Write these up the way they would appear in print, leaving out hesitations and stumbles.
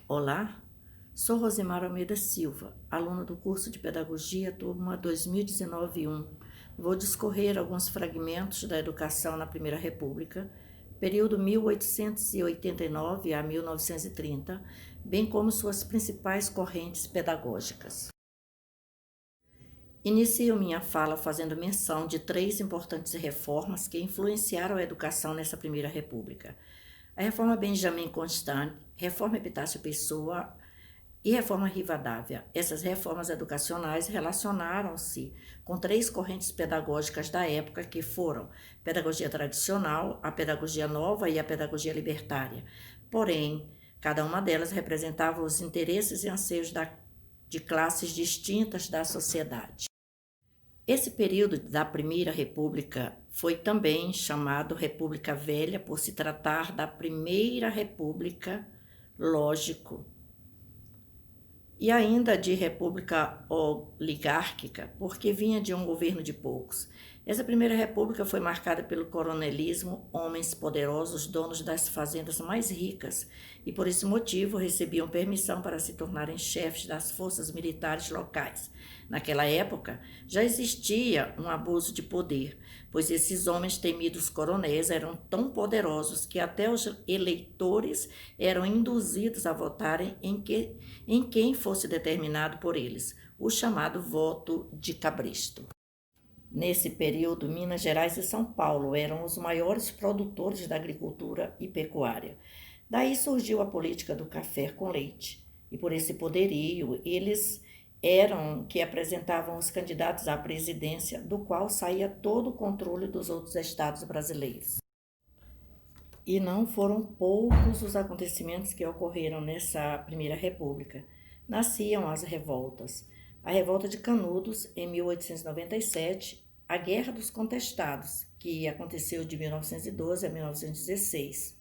Olá, sou Rosemar Almeida Silva, aluna do curso de Pedagogia, turma 2019-1. Vou discorrer alguns fragmentos da educação na Primeira República, período 1889 a 1930, bem como suas principais correntes pedagógicas. Inicio minha fala fazendo menção de três importantes reformas que influenciaram a educação nessa Primeira República: a Reforma Benjamin Constant, Reforma Epitácio Pessoa e Reforma Rivadavia. Essas reformas educacionais relacionaram-se com três correntes pedagógicas da época, que foram pedagogia tradicional, a pedagogia nova e a pedagogia libertária. Porém, cada uma delas representava os interesses e anseios de classes distintas da sociedade. Esse período da Primeira República foi também chamado República Velha, por se tratar da Primeira República, lógico, e ainda de República Oligárquica, porque vinha de um governo de poucos. Essa Primeira República foi marcada pelo coronelismo, homens poderosos, donos das fazendas mais ricas, e por esse motivo recebiam permissão para se tornarem chefes das forças militares locais. Naquela época, já existia um abuso de poder, pois esses homens temidos coronéis eram tão poderosos que até os eleitores eram induzidos a votarem em quem fosse determinado por eles, o chamado voto de cabresto. Nesse período, Minas Gerais e São Paulo eram os maiores produtores da agricultura e pecuária. Daí surgiu a política do café com leite, e por esse poderio, eles eram que apresentavam os candidatos à presidência, do qual saía todo o controle dos outros estados brasileiros. E não foram poucos os acontecimentos que ocorreram nessa Primeira República. Nasciam as revoltas. A Revolta de Canudos, em 1897, a Guerra dos Contestados, que aconteceu de 1912 a 1916.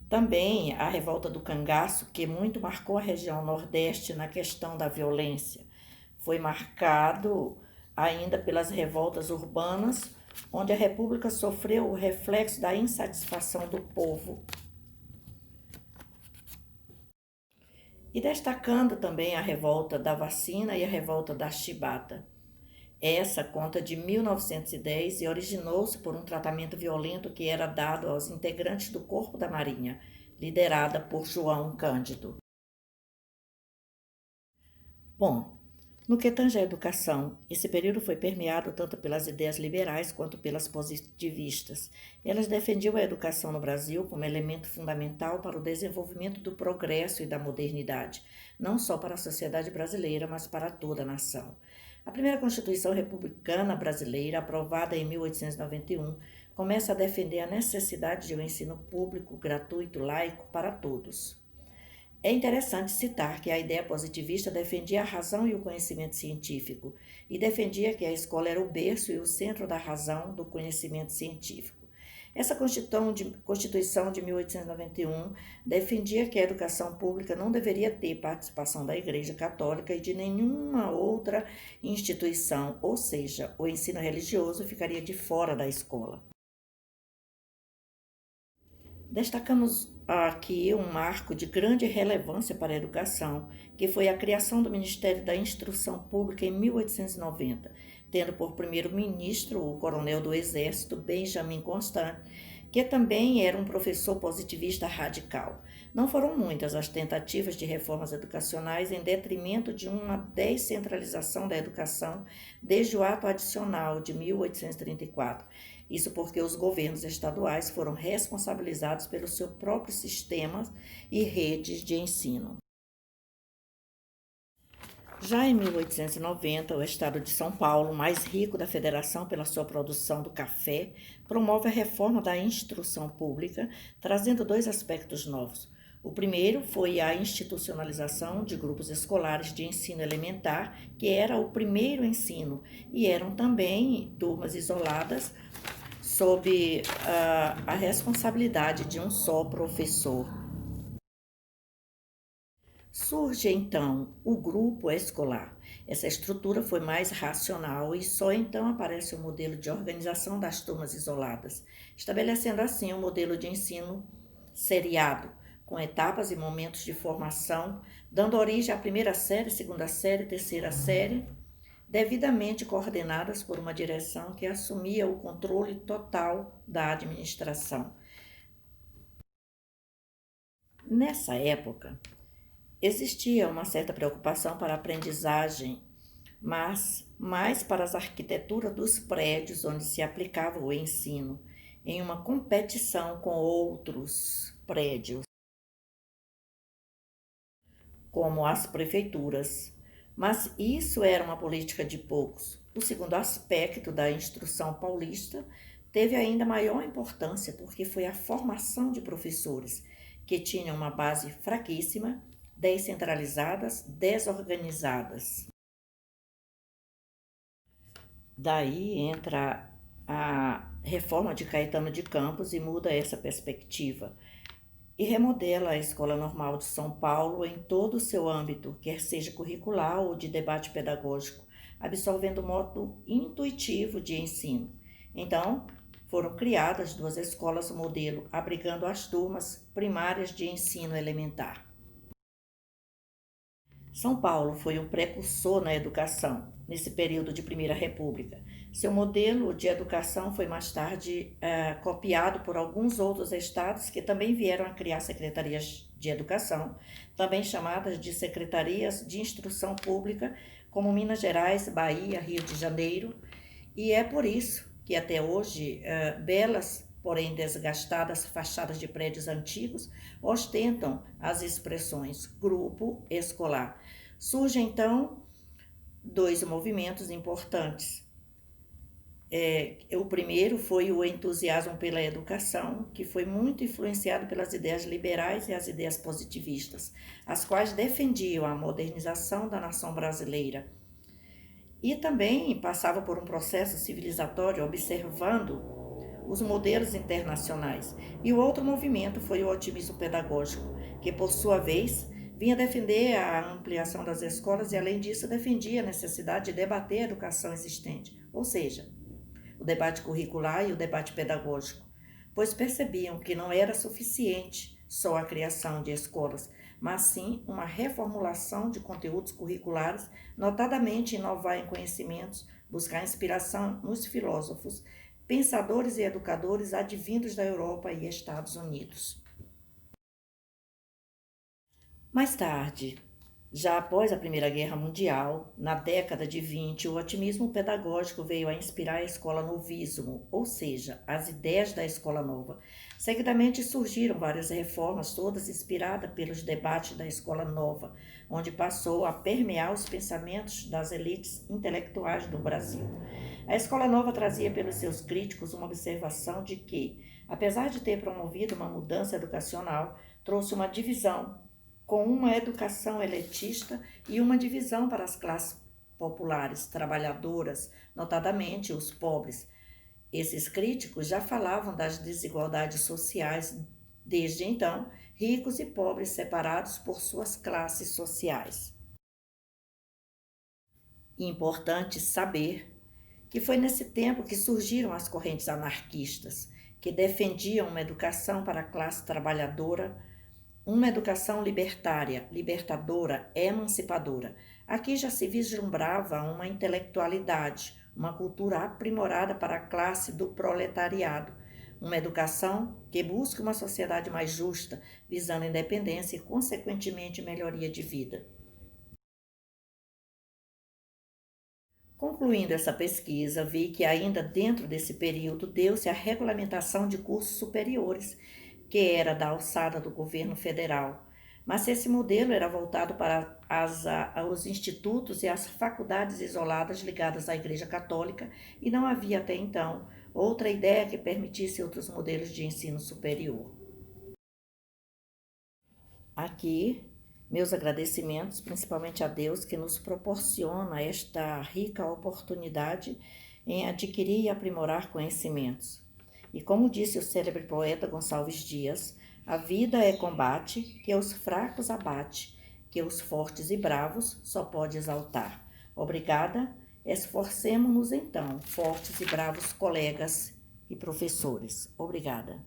Também a Revolta do Cangaço, que muito marcou a região Nordeste na questão da violência. Foi marcado ainda pelas revoltas urbanas, onde a República sofreu o reflexo da insatisfação do povo. E destacando também a Revolta da Vacina e a Revolta da Chibata. Essa conta de 1910 e originou-se por um tratamento violento que era dado aos integrantes do Corpo da Marinha, liderada por João Cândido. Bom, no que tange à educação, esse período foi permeado tanto pelas ideias liberais quanto pelas positivistas. Elas defendiam a educação no Brasil como elemento fundamental para o desenvolvimento do progresso e da modernidade, não só para a sociedade brasileira, mas para toda a nação. A primeira Constituição Republicana Brasileira, aprovada em 1891, começa a defender a necessidade de um ensino público, gratuito, laico para todos. É interessante citar que a ideia positivista defendia a razão e o conhecimento científico, e defendia que a escola era o berço e o centro da razão do conhecimento científico. Essa Constituição de 1891 defendia que a educação pública não deveria ter participação da Igreja Católica e de nenhuma outra instituição, ou seja, o ensino religioso ficaria de fora da escola. Destacamos aqui um marco de grande relevância para a educação, que foi a criação do Ministério da Instrução Pública em 1890, tendo por primeiro-ministro o coronel do Exército, Benjamin Constant, que também era um professor positivista radical. Não foram muitas as tentativas de reformas educacionais em detrimento de uma descentralização da educação desde o Ato Adicional de 1834. Isso porque os governos estaduais foram responsabilizados pelos seus próprios sistemas e redes de ensino. Já em 1890, o estado de São Paulo, mais rico da federação pela sua produção do café, promove a reforma da instrução pública, trazendo dois aspectos novos. O primeiro foi a institucionalização de grupos escolares de ensino elementar, que era o primeiro ensino, e eram também turmas isoladas, sob a responsabilidade de um só professor. Surge então o grupo escolar. Essa estrutura foi mais racional e só então aparece o modelo de organização das turmas isoladas, estabelecendo assim um modelo de ensino seriado, com etapas e momentos de formação, dando origem à primeira série, segunda série, terceira série, devidamente coordenadas por uma direção que assumia o controle total da administração. Nessa época, existia uma certa preocupação para a aprendizagem, mas mais para as arquiteturas dos prédios onde se aplicava o ensino, em uma competição com outros prédios, como as prefeituras. Mas isso era uma política de poucos. O segundo aspecto da instrução paulista teve ainda maior importância porque foi a formação de professores, que tinham uma base fraquíssima, descentralizadas, desorganizadas. Daí entra a reforma de Caetano de Campos e muda essa perspectiva e remodela a Escola Normal de São Paulo em todo o seu âmbito, quer seja curricular ou de debate pedagógico, absorvendo o modo intuitivo de ensino. Então, foram criadas 2 escolas modelo, abrigando as turmas primárias de ensino elementar. São Paulo foi um precursor na educação, nesse período de Primeira República. Seu modelo de educação foi mais tarde copiado por alguns outros estados que também vieram a criar secretarias de educação, também chamadas de secretarias de instrução pública, como Minas Gerais, Bahia, Rio de Janeiro, e é por isso que até hoje belas, porém desgastadas fachadas de prédios antigos ostentam as expressões grupo escolar. Surgem então 2 movimentos importantes. O primeiro foi o entusiasmo pela educação, que foi muito influenciado pelas ideias liberais e as ideias positivistas, as quais defendiam a modernização da nação brasileira. E também passava por um processo civilizatório observando os modelos internacionais. E o outro movimento foi o otimismo pedagógico, que por sua vez vinha defender a ampliação das escolas e além disso defendia a necessidade de debater a educação existente, ou seja, o debate curricular e o debate pedagógico, pois percebiam que não era suficiente só a criação de escolas, mas sim uma reformulação de conteúdos curriculares, notadamente inovar em conhecimentos, buscar inspiração nos filósofos, pensadores e educadores advindos da Europa e Estados Unidos. Mais tarde, já após a Primeira Guerra Mundial, na década de 20, o otimismo pedagógico veio a inspirar a escola novismo, ou seja, as ideias da escola nova. Seguidamente surgiram várias reformas, todas inspiradas pelos debates da escola nova, onde passou a permear os pensamentos das elites intelectuais do Brasil. A escola nova trazia pelos seus críticos uma observação de que, apesar de ter promovido uma mudança educacional, trouxe uma divisão com uma educação elitista e uma divisão para as classes populares, trabalhadoras, notadamente os pobres. Esses críticos já falavam das desigualdades sociais, desde então, ricos e pobres separados por suas classes sociais. Importante saber que foi nesse tempo que surgiram as correntes anarquistas, que defendiam uma educação para a classe trabalhadora, uma educação libertária, libertadora, emancipadora. Aqui já se vislumbrava uma intelectualidade, uma cultura aprimorada para a classe do proletariado, uma educação que busca uma sociedade mais justa, visando independência e, consequentemente, melhoria de vida. Concluindo essa pesquisa, vi que ainda dentro desse período deu-se a regulamentação de cursos superiores, que era da alçada do governo federal, mas esse modelo era voltado para os institutos e as faculdades isoladas ligadas à Igreja Católica e não havia até então outra ideia que permitisse outros modelos de ensino superior. Aqui, meus agradecimentos, principalmente a Deus, que nos proporciona esta rica oportunidade em adquirir e aprimorar conhecimentos. E como disse o célebre poeta Gonçalves Dias, a vida é combate que os fracos abate, que os fortes e bravos só pode exaltar. Obrigada, esforcemo-nos então, fortes e bravos colegas e professores. Obrigada.